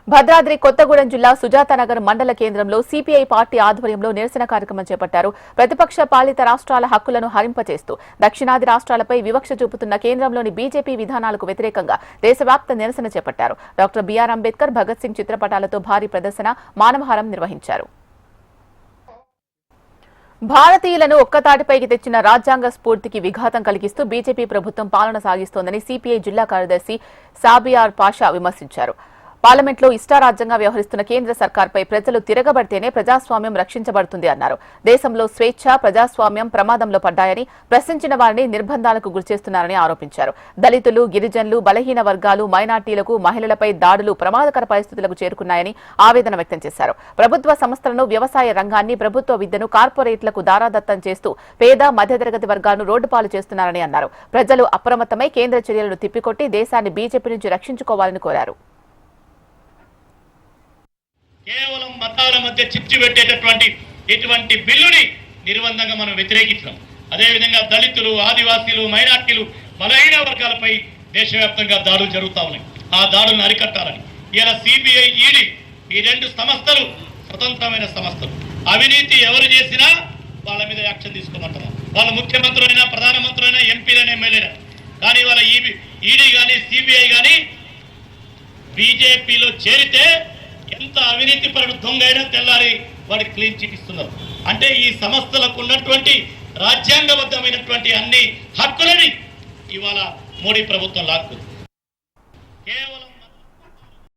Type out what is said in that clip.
భద్రాద్రి కొత్తగూడెం జిల్లా సుజాతానగర్ మండల కేంద్రంలో సిపిఐ పార్టీ ఆధ్వర్యంలో నిరసన కార్యక్రమం చేపట్టారు. ప్రతిపక్ష పాలిత రాష్ట్రాల హక్కులను హరింపచేస్తూ దక్షిణాది రాష్ట్రాలపై వివక్ష చూపుతున్న కేంద్రంలోని బీజేపీ విధానాలకు వ్యతిరేకంగా దేశవ్యాప్త నిరసన చేపట్టారు. డాక్టర్ బిఆర్ అంబేద్కర్, భగత్ సింగ్ చిత్రపటాలతో భారీ ప్రదర్శన, మానవహారం నిర్వహించారు. భారతీయులను ఒక్కతాటిపైకి తెచ్చిన రాజ్యాంగ స్ఫూర్తికి విఘాతం కలిగిస్తూ బీజేపీ ప్రభుత్వం పాలన సాగిస్తోందని సిపిఐ జిల్లా కార్యదర్శి సాబియార్ పాషా విమర్శించారు. పార్లమెంట్లో ఇష్టారాజ్యంగా వ్యవహరిస్తున్న కేంద్ర సర్కార్పై ప్రజలు తిరగబడితేనే ప్రజాస్వామ్యం రక్షించబడుతుంది అన్నారు. దేశంలో స్వేచ్ఛ, ప్రజాస్వామ్యం ప్రమాదంలో పడ్డాయని, ప్రశ్నించిన వారిని నిర్బంధాలకు గురిచేస్తున్నారని ఆరోపించారు. దళితులు, గిరిజనులు, బలహీన వర్గాలు, మైనార్టీలకు, మహిళలపై దాడులు ప్రమాదకర పరిస్థితులకు చేరుకున్నాయని ఆవేదన వ్యక్తం చేశారు. ప్రభుత్వ సంస్థలను, వ్యవసాయ రంగాన్ని, ప్రభుత్వ విద్యను కార్పొరేట్లకు దారాదత్తం చేస్తూ పేద, మధ్యతరగతి వర్గాలను రోడ్డుపాలు చేస్తున్నారని అన్నారు. ప్రజలు అప్రమత్తమై కేంద్ర చర్యలను తిప్పికొట్టి దేశాన్ని బీజేపీ నుంచి రక్షించుకోవాలని కోరారు. కేవలం మతాల మధ్య చిచ్చు పెట్టేటటువంటి ఇటువంటి బిల్లుని నిర్బంధంగా మనం వ్యతిరేకించాం. అదేవిధంగా దళితులు, ఆదివాసీలు, మైనార్టీలు, బలహీన వర్గాలపై దేశవ్యాప్తంగా దాడులు జరుగుతూ ఉన్నాయి. ఆ దాడులను అరికట్టాలని ఇలా సిబిఐ, ఈడీ ఈ రెండు సంస్థలు స్వతంత్రమైన సంస్థలు. అవినీతి ఎవరు చేసినా వాళ్ళ మీద యాక్షన్ తీసుకోమంటున్నాం. వాళ్ళు ముఖ్యమంత్రులైనా, ప్రధానమంత్రులైనా, ఎంపీలైనా, ఎమ్మెల్యేనా. కానీ వాళ్ళ ఈడీ కానీ సిబిఐ కానీ బీజేపీలో చేరితే ఎంత అవినీతి పరుడు దొంగ అయినా తెల్లారి వాడికి క్లీన్ చిట్ ఇస్తున్నారు. అంటే ఈ సంస్థలకు ఉన్నటువంటి రాజ్యాంగబద్ధమైనటువంటి అన్ని హక్కులని ఇవాళ మోడీ ప్రభుత్వం లాక్కుంది. కేవలం